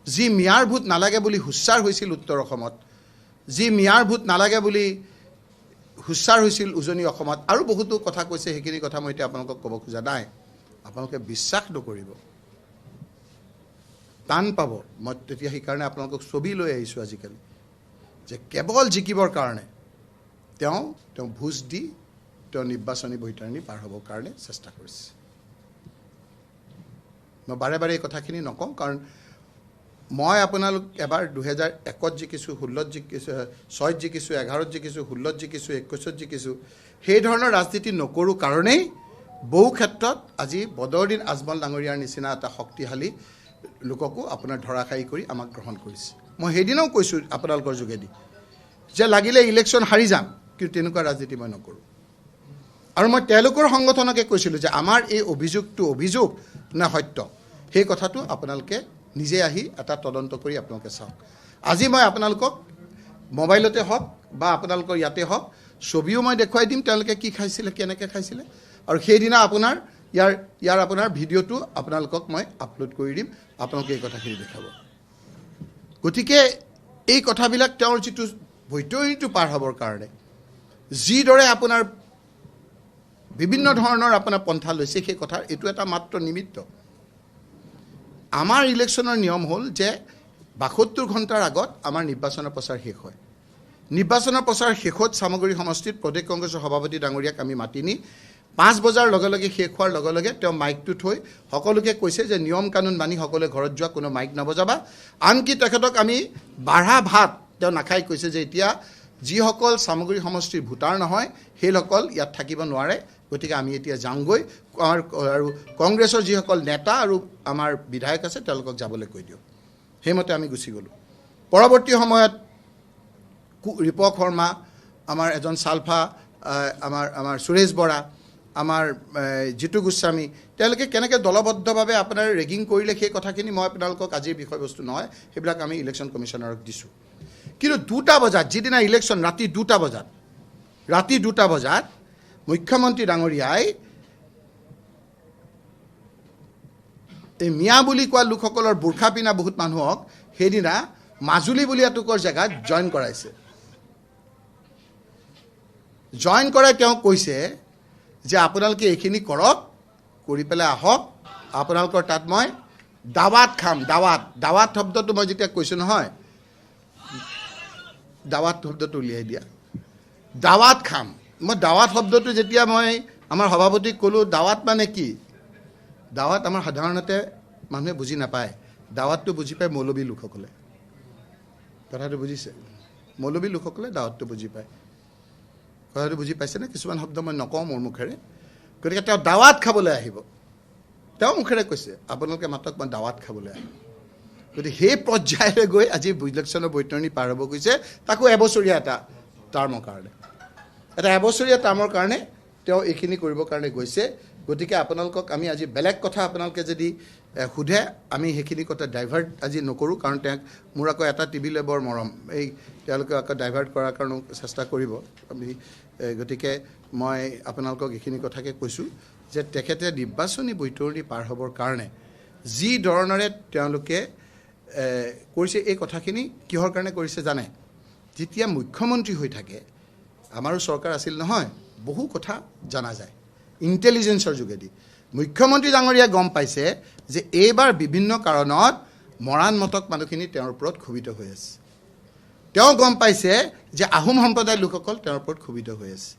যি মিয়াৰ ভোট নালাগে বুলি হুচ্চাৰ হৈছিল উত্তৰ অসমত, যি মিয়াৰ ভোট নালাগে বুলি হুচ্চাৰ হৈছিল উজনি অসমত, আৰু বহুতো কথা কৈছে, সেইখিনি কথা মই এতিয়া আপোনালোকক ক'ব খোজা নাই। আপোনালোকে বিশ্বাস নকৰিব, টান পাব। মই তেতিয়া সেইকাৰণে আপোনালোকক ছবি লৈ আহিছোঁ আজিকালি, যে কেৱল জিকিবৰ কাৰণে তেওঁ ভোজ দি তেওঁ নিৰ্বাচনী বৈতৰণি পাৰ হ'বৰ কাৰণে চেষ্টা কৰিছে। মই বাৰে বাৰে এই কথাখিনি নকওঁ, কাৰণ মই আপোনালোক এবাৰ 2001ত জিকিছোঁ, 16ত জিকিছোঁ, 6ত জিকিছোঁ, 11ত জিকিছোঁ, 16ত জিকিছোঁ, 21ত জিকিছোঁ। সেই ধৰণৰ ৰাজনীতি নকৰোঁ কাৰণেই বহু ক্ষেত্ৰত আজি বদৰুদ্দিন আজমল ডাঙৰীয়াৰ নিচিনা এটা শক্তিশালী লোককো আপোনাৰ ধৰাশায়ী কৰি আমাক গ্ৰহণ কৰিছে। মই সেইদিনাও কৈছোঁ আপোনালোকৰ যোগেদি যে লাগিলে ইলেকশ্যন হাৰি যাম, কিন্তু তেনেকুৱা ৰাজনীতি মই নকৰোঁ। আৰু মই তেওঁলোকৰ সংগঠনকে কৈছিলোঁ যে আমাৰ এই অভিযোগটো অভিযোগ নে সত্য, সেই কথাটো আপোনালোকে নিজে আহি এটা তদন্ত কৰি আপোনালোকে চাওক। আজি মই আপোনালোকক মোবাইলতে হওক বা আপোনালোকৰ ইয়াতে হওক ছবিও মই দেখুৱাই দিম, তেওঁলোকে কি খাইছিলে, কেনেকৈ খাইছিলে, আৰু সেইদিনা আপোনাৰ ইয়াৰ আপোনাৰ ভিডিঅ'টো আপোনালোকক মই আপলোড কৰি দিম, আপোনালোকে এই কথাখিনি দেখাব। গতিকে এই কথাবিলাক তেওঁৰ যিটো বৈতৰণিটো পাৰ হ'বৰ কাৰণে যিদৰে আপোনাৰ বিভিন্ন ধৰণৰ আপোনাৰ পন্থা লৈছে, সেই কথাৰ এইটো এটা মাত্ৰ নিমিত্ত। আমাৰ ইলেকশ্যনৰ নিয়ম হ'ল যে 72 ঘণ্টাৰ আগত আমাৰ নিৰ্বাচনৰ প্ৰচাৰ শেষ হয়। নিৰ্বাচনৰ প্ৰচাৰ শেষত চামগুৰি সমষ্টিত প্ৰদেশ কংগ্ৰেছৰ সভাপতি ডাঙৰীয়াক আমি মাতি নি 5 বজাৰ লগে লগে শেষ হোৱাৰ লগে লগে তেওঁ মাইকটো থৈ সকলোকে কৈছে যে নিয়ম কানুন মানি সকলোৱে ঘৰত যোৱা, কোনো মাইক নবজাবা। আনকি তেখেতক আমি বাঢ়া ভাত তেওঁ নাখাই কৈছে যে এতিয়া যিসকল চামগুৰি সমষ্টিৰ ভোটাৰ নহয় সেইসকল ইয়াত থাকিব নোৱাৰে, গতিকে আমি এতিয়া যাওঁগৈ, আৰু কংগ্ৰেছৰ যিসকল নেতা আৰু আমাৰ বিধায়ক আছে তেওঁলোকক যাবলৈ কৈ দিয়ক। সেইমতে আমি গুচি গ'লোঁ। পৰৱৰ্তী সময়ত ৰিপক শৰ্মা, আমাৰ এজন চালফা, আমাৰ সুৰেশ বৰা, আমাৰ জিতু গোস্বামী, তেওঁলোকে কেনেকৈ দলবদ্ধভাৱে আপোনাৰ ৰেগিং কৰিলে সেই কথাখিনি মই আপোনালোকক আজিৰ বিষয়বস্তু নহয়, সেইবিলাক আমি ইলেকশ্যন কমিশ্যনাৰক দিছোঁ। কিন্তু 2টা বজাত, যিদিনা ইলেকশ্যন ৰাতি 2টা বজাত মুখ্যমন্ত্ৰী ডাঙৰীয়াই এই মিয়া বুলি কোৱা লোকসকলৰ বুৰ্খা পিন্ধা বহুত মানুহক সেইদিনা মাজুলী বুলি এটুকুৰ জেগাত জইন কৰাইছে। জইন কৰাই তেওঁ কৈছে যে আপোনালোকে এইখিনি কৰক, কৰি পেলাই আহক, আপোনালোকৰ তাত মই দাৱাত খাম। দাৱাত শব্দটো মই যেতিয়া কৈছোঁ নহয়, দাৱাত শব্দটো উলিয়াই দিয়া, দাৱাত খাম। মই দাৱাত শব্দটো যেতিয়া মই আমাৰ সভাপতিক ক'লোঁ, দাৱাত মানে কি? দাৱাত আমাৰ সাধাৰণতে মানুহে বুজি নাপায়। দাৱাতটো বুজি পায় মৌলবী লোকসকলে। কথাটো বুজিছে? মৌলবী লোকসকলে দাৱাতটো বুজি পায়। কথাটো বুজি পাইছেনে? কিছুমান শব্দ মই নকওঁ মোৰ মুখেৰে। গতিকে তেওঁ দাৱাত খাবলৈ আহিব, তেওঁ মুখেৰে কৈছে আপোনালোকে মাতক, মই দাৱাত খাবলৈ আহিম। গতিকে সেই পৰ্যায়লৈ গৈ আজি ইলেকশ্যনৰ বৈতৰণি পাৰ হ'ব গৈছে, তাকো এবছৰীয়া এটা টাৰ্মৰ কাৰণে। এটা এবছৰীয়া টাৰ্মৰ কাৰণে তেওঁ এইখিনি কৰিবৰ কাৰণে গৈছে। গতিকে আপোনালোকক আমি আজি বেলেগ কথা আপোনালোকে যদি সোধে, আমি সেইখিনি কথা ডাইভাৰ্ট আজি নকৰোঁ, কাৰণ তেওঁক মোৰ আকৌ এটা টিভিলৈ বৰ মৰম, এই তেওঁলোকে আকৌ ডাইভাৰ্ট কৰাৰ কাৰণেও চেষ্টা কৰিব আমি। গতিকে মই আপোনালোকক এইখিনি কথাকে কৈছোঁ যে তেখেতে নিৰ্বাচনী বৈতৰণি পাৰ হ'বৰ কাৰণে যি ধৰণেৰে তেওঁলোকে কৰিছে, এই কথাখিনি কিহৰ কাৰণে কৰিছে জানে? যেতিয়া মুখ্যমন্ত্ৰী হৈ থাকে, আমাৰো চৰকাৰ আছিল নহয়, বহু কথা জনা যায় ইণ্টেলিজেন্সৰ যোগেদি। মুখ্যমন্ত্ৰী ডাঙৰীয়াই গম পাইছে যে এইবাৰ বিভিন্ন কাৰণত মৰাণ মটক মানুহখিনি তেওঁৰ ওপৰত ক্ষোভিত হৈ আছে। তেওঁ গম পাইছে যে আহোম সম্প্ৰদায়ৰ লোকসকল তেওঁৰ ওপৰত ক্ষোভিত হৈ আছে।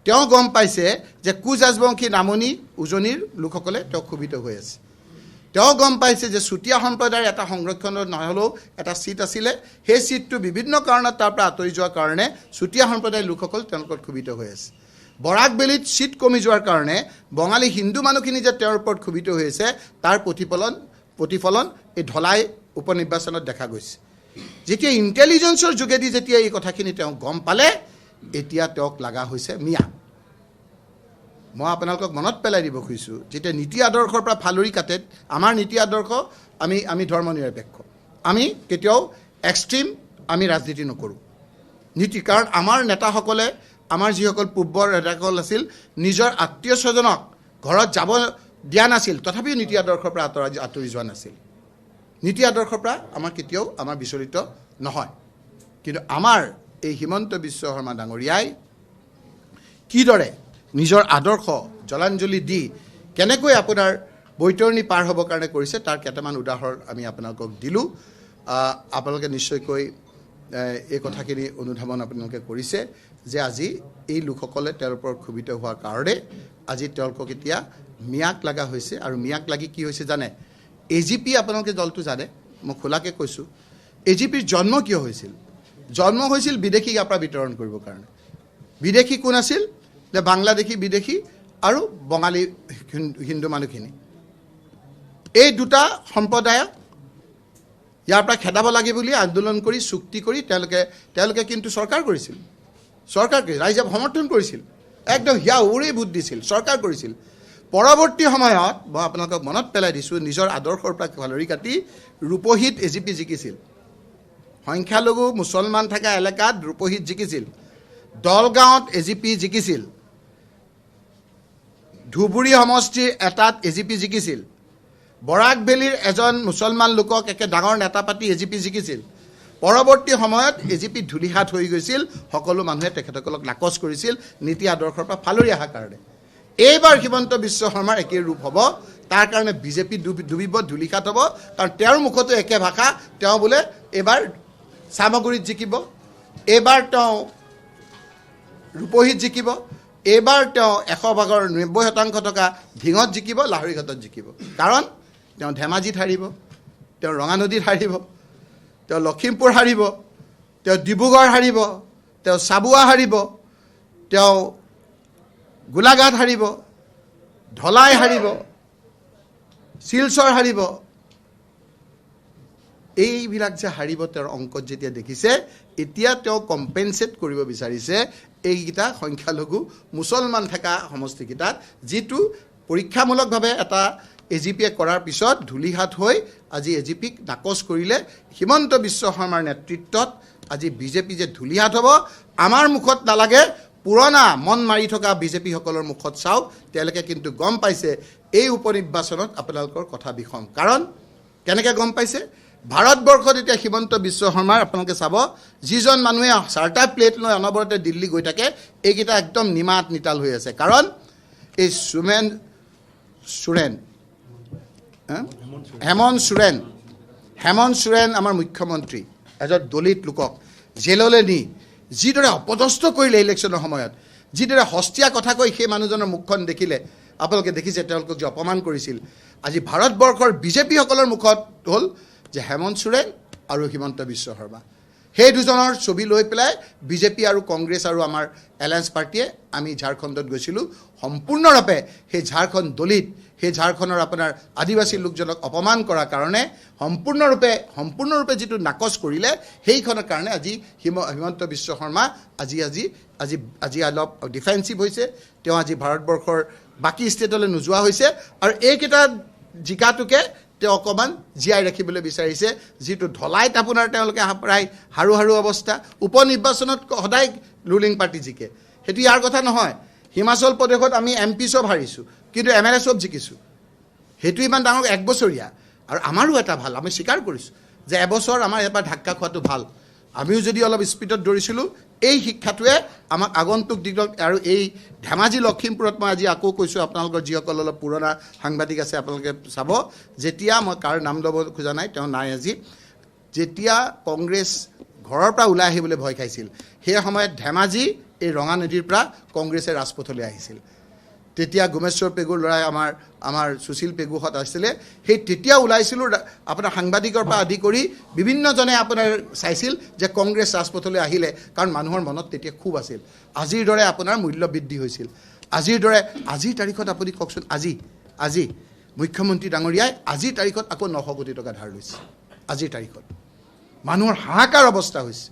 তেওঁ গম পাইছে যে কোচ ৰাজবংশী নামনি উজনিৰ লোকসকলে তেওঁ ক্ষোভিত হৈ আছে। তেওঁ গম পাইছে যে চুতীয়া সম্প্ৰদায়ৰ এটা সংৰক্ষণৰ নহ'লেও এটা ছিট আছিলে, সেই ছিটটো বিভিন্ন কাৰণত তাৰ পৰা আঁতৰি যোৱাৰ কাৰণে চুতীয়া সম্প্ৰদায়ৰ লোকসকল তেওঁলোকৰ ক্ষোভিত হৈ আছে। বৰাক বেলিত ছিট কমি যোৱাৰ কাৰণে বঙালী হিন্দু মানুহখিনি যে তেওঁৰ ওপৰত ক্ষোভিত হৈ আছে, তাৰ প্ৰতিফলন এই ঢলাই উপ নিৰ্বাচনত দেখা গৈছে। যেতিয়া ইণ্টেলিজেন্সৰ যোগেদি যেতিয়া এই কথাখিনি তেওঁ গম পালে, এতিয়া তেওঁক লগা হৈছে মিয়া। মই আপোনালোকক মনত পেলাই দিব খুজিছোঁ, যেতিয়া নীতি আদৰ্শৰ পৰা ফালৰি কাটে, আমাৰ নীতি আদৰ্শ আমি ধৰ্ম নিৰপেক্ষ, আমি কেতিয়াও এক্সট্ৰিম আমি ৰাজনীতি নকৰোঁ নীতি। কাৰণ আমাৰ নেতাসকলে, আমাৰ যিসকল পূৰ্বৰ নেতাসকল আছিল, নিজৰ আত্মীয় স্বজনক ঘৰত যাব দিয়া নাছিল, তথাপিও নীতি আদৰ্শৰ পৰা আঁতৰি যোৱা নাছিল। নীতি আদৰ্শৰ পৰা আমাৰ কেতিয়াও আমাৰ বিচলিত নহয়। কিন্তু আমাৰ এই হিমন্ত বিশ্ব শৰ্মা ডাঙৰীয়াই কিদৰে নিজৰ আদৰ্শ জলাঞ্জলি দি কেনেকৈ আপোনাৰ বৈতৰণি পাৰ হ'বৰ কাৰণে কৰিছে তাৰ কেইটামান উদাহৰণ আমি আপোনালোকক দিলোঁ। আপোনালোকে নিশ্চয়কৈ এই কথাখিনি অনুধাৱন আপোনালোকে কৰিছে যে আজি এই লোকসকলে তেওঁৰ ওপৰত ক্ষোভিত হোৱাৰ কাৰণে আজি তেওঁলোকক এতিয়া মিয়াক লগা হৈছে। আৰু মিয়াক লাগি কি হৈছে জানে? AGP আপোনালোকে দলটো জানে, মই খোলাকৈ কৈছোঁ, AGPৰ জন্ম কিয় হৈছিল? জন্ম হৈছিল বিদেশীক আপোনাৰ বিতৰণ কৰিবৰ কাৰণে। বিদেশী কোন আছিল? যে বাংলাদেশী বিদেশী আৰু বঙালী হিন্দু মানুহখিনি, এই দুটা সম্প্ৰদায়ক ইয়াৰ পৰা খেদাব লাগে বুলি আন্দোলন কৰি চুক্তি কৰি তেওঁলোকে কিন্তু চৰকাৰ কৰিছিল। ৰাইজে সমৰ্থন কৰিছিল, একদম হিয়া উৰি ভোট দিছিল, চৰকাৰ কৰিছিল। পৰৱৰ্তী সময়ত মই আপোনালোকক মনত পেলাই দিছোঁ, নিজৰ আদৰ্শৰ পৰা ফালৰি কাটি ৰূপহীত AGP জিকিছিল। সংখ্যালঘু মুছলমান থকা এলেকাত ৰূপহীত জিকিছিল। দলগাঁৱত AGP জিকিছিল। ধুবুৰী সমষ্টিৰ এটাত AGP জিকিছিল। বৰাক ভেলীৰ এজন মুছলমান লোকক একে ডাঙৰ নেতা পাতি AGP জিকিছিল। পৰৱৰ্তী সময়ত AGP ধূলিহাত হৈ গৈছিল। সকলো মানুহে তেখেতসকলক নাকচ কৰিছিল নীতি আদৰ্শৰ পৰা ফালৰি অহাৰ কাৰণে। এইবাৰ হিমন্ত বিশ্ব শৰ্মাৰ একেই ৰূপ হ'ব। তাৰ কাৰণে BJP ডুবিব, ধূলিহাত হ'ব। কাৰণ তেওঁৰ মুখতো একে ভাষা। তেওঁ বোলে এইবাৰ চামগুৰিত জিকিব, এইবাৰ তেওঁ ৰূপহীত জিকিব, এইবাৰ তেওঁ 100% 90% থকা ঢিঙত জিকিব, লাহৰীঘাটত জিকিব। কাৰণ তেওঁ ধেমাজিত হাৰিব, তেওঁ ৰঙানদীত হাৰিব, তেওঁ লখিমপুৰ হাৰিব, তেওঁ ডিব্ৰুগড় হাৰিব, তেওঁ চাবুৱা হাৰিব, তেওঁ গোলাঘাট হাৰিব, ধলাই হাৰিব, শিলচৰ হাৰিব। এইবিলাক যে হাৰিব তেওঁৰ অংকত যেতিয়া দেখিছে, এতিয়া তেওঁ কম্পেনচেট কৰিব বিচাৰিছে এইকেইটা সংখ্যালঘু মুছলমান থকা সমষ্টিকেইটাত, যিটো পৰীক্ষামূলকভাৱে এটা AGPয়ে কৰাৰ পিছত ধূলিহাত হৈ আজি AGPক নাকচ কৰিলে। হিমন্ত বিশ্ব শৰ্মাৰ নেতৃত্বত আজি BJP যে ধূলিহাত হ'ব আমাৰ মুখত নালাগে, পুৰণা মন মাৰি থকা BJPসকলৰ মুখত চাওক। তেওঁলোকে কিন্তু গম পাইছে এই উপনিৰ্বাচনত আপোনালোকৰ কথা বিষম। কাৰণ কেনেকৈ গম পাইছে? ভাৰতবৰ্ষত এতিয়া হিমন্ত বিশ্ব শৰ্মাৰ আপোনালোকে চাব, যিজন মানুহে চাৰ্টাৰ প্লেট লৈ অনবৰতে দিল্লী গৈ থাকে, এইকেইটা একদম নিমাত নিতাল হৈ আছে। কাৰণ এই হেমন্ত সোৰেন আমাৰ মুখ্যমন্ত্ৰী, এজন দলিত লোকক জেললৈ নি যিদৰে অপদস্থ কৰিলে ইলেকশ্যনৰ সময়ত, যিদৰে সস্তীয়া কথা কৈ সেই মানুহজনৰ মুখখন দেখিলে আপোনালোকে দেখিছে, তেওঁলোকক যে অপমান কৰিছিল। আজি ভাৰতবৰ্ষৰ BJPসকলৰ মুখত হ'ল যে হেমন্ত সোৰেন আৰু হিমন্ত বিশ্ব শৰ্মা, সেই দুজনৰ ছবি লৈ পেলাই BJP আৰু কংগ্ৰেছ আৰু আমাৰ এলায়েন্স পাৰ্টীয়ে আমি ঝাৰখণ্ডত গৈছিলোঁ। সম্পূৰ্ণৰূপে সেই ঝাৰখণ্ড দলিত, সেই ঝাৰখণ্ডৰ আপোনাৰ আদিবাসী লোকজনক অপমান কৰাৰ কাৰণে সম্পূৰ্ণৰূপে যিটো নাকচ কৰিলে, সেইখনৰ কাৰণে আজি হিমন্ত বিশ্ব শৰ্মা আজি অলপ ডিফেন্সিভ হৈছে। তেওঁ আজি ভাৰতবৰ্ষৰ বাকী ষ্টেটলৈ নোযোৱা হৈছে আৰু এইকেইটা জিকাটোকে তেওঁ অকণমান জীয়াই ৰাখিবলৈ বিচাৰিছে। যিটো ধলাইত আপোনাৰ তেওঁলোকে প্ৰায় হাৰু অৱস্থা। উপনিৰ্বাচনত সদায় ৰুলিং পাৰ্টি জিকে, সেইটো ইয়াৰ কথা নহয়। হিমাচল প্ৰদেশত আমি MP চব হাৰিছোঁ, কিন্তু MLA চব জিকিছোঁ। সেইটো ইমান ডাঙৰ 1 বছৰীয়া। আৰু আমাৰো এটা ভাল, আমি স্বীকাৰ কৰিছোঁ যে এবছৰ আমাৰ এবাৰ ধাক্কা খোৱাটো ভাল। আমিও যদি অলপ স্পীডত দৌৰিছিলোঁ, এই শিক্ষাটোৱে আমাক আগন্তুক দিনত আৰু এই ধেমাজি লখিমপুৰত মই আজি আকৌ কৈছোঁ, আপোনালোকৰ যিসকল অলপ পুৰণা সাংবাদিক আছে আপোনালোকে চাব, যেতিয়া মই কাৰ নাম ল'ব খোজা নাই, তেওঁ নাই আজি, যেতিয়া কংগ্ৰেছ ঘৰৰ পৰা ওলাই আহিবলৈ ভয় খাইছিল, সেই সময়ত ধেমাজি এই ৰঙা নদীৰ পৰা কংগ্ৰেছে ৰাজপথলৈ আহিছিল। তেতিয়া গুমেশ্বৰ পেগুৰ ল'ৰাই আমাৰ সুশীল পেগুহঁত আছিলে, সেই তেতিয়া ওলাইছিলোঁ আপোনাৰ সাংবাদিকৰ পৰা আদি কৰি বিভিন্নজনে আপোনাৰ চাইছিল যে কংগ্ৰেছ ৰাজপথলৈ আহিলে, কাৰণ মানুহৰ মনত তেতিয়া খুব আছিল। আজিৰ দৰে আপোনাৰ মূল্য বৃদ্ধি হৈছিল। আজিৰ তাৰিখত আপুনি কওকচোন, আজি মুখ্যমন্ত্ৰী ডাঙৰীয়াই আজিৰ তাৰিখত আকৌ 900 কোটি টকা ধাৰ লৈছে। আজিৰ তাৰিখত মানুহৰ হাহাকাৰ অৱস্থা হৈছে।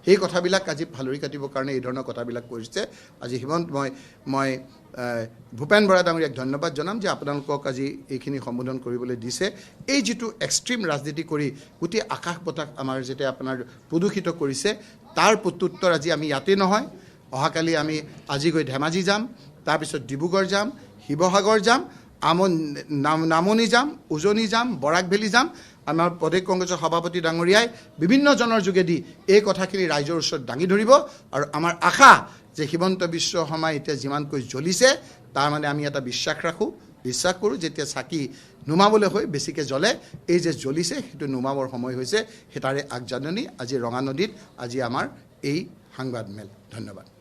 সেই কথাবিলাক আজি ফালৰি কাটিবৰ কাৰণে এই ধৰণৰ কথাবিলাক কৰিছে। আজি মই ভূপেন বৰা ডাঙৰীয়াক ধন্যবাদ জনাম যে আপোনালোকক আজি এইখিনি সম্বোধন কৰিবলৈ দিছে। এই যিটো এক্সট্ৰিম ৰাজনীতি কৰি গোটেই আকাশ বতাহ আমাৰ যেতিয়া আপোনাৰ প্ৰদূষিত কৰিছে, তাৰ প্ৰত্যুত্তৰ আজি আমি ইয়াতে নহয়, অহাকালি আমি আজি গৈ ধেমাজি যাম, তাৰপিছত ডিব্ৰুগড় যাম, শিৱসাগৰ যাম, নামনি যাম, উজনি যাম, বৰাক ভেলী যাম আমাৰ প্ৰদেশ কংগ্ৰেছৰ সভাপতি ডাঙৰীয়াই বিভিন্নজনৰ যোগেদি এই কথাখিনি ৰাইজৰ ওচৰত দাঙি ধৰিব আৰু আমাৰ আশা যে হিমন্ত বিশ্ব শৰ্মা এতিয়া যিমানকৈ জ্বলিছে তাৰ মানে আমি এটা বিশ্বাস কৰোঁ যেতিয়া চাকি নুমাবলৈ হৈ বেছিকৈ জ্বলে এই যে জ্বলিছে সেইটো নুমাবৰ সময় হৈছে সেই তাৰে আগজাননী আজি ৰঙা নদীত আজি আমাৰ এই সংবাদমেল ধন্যবাদ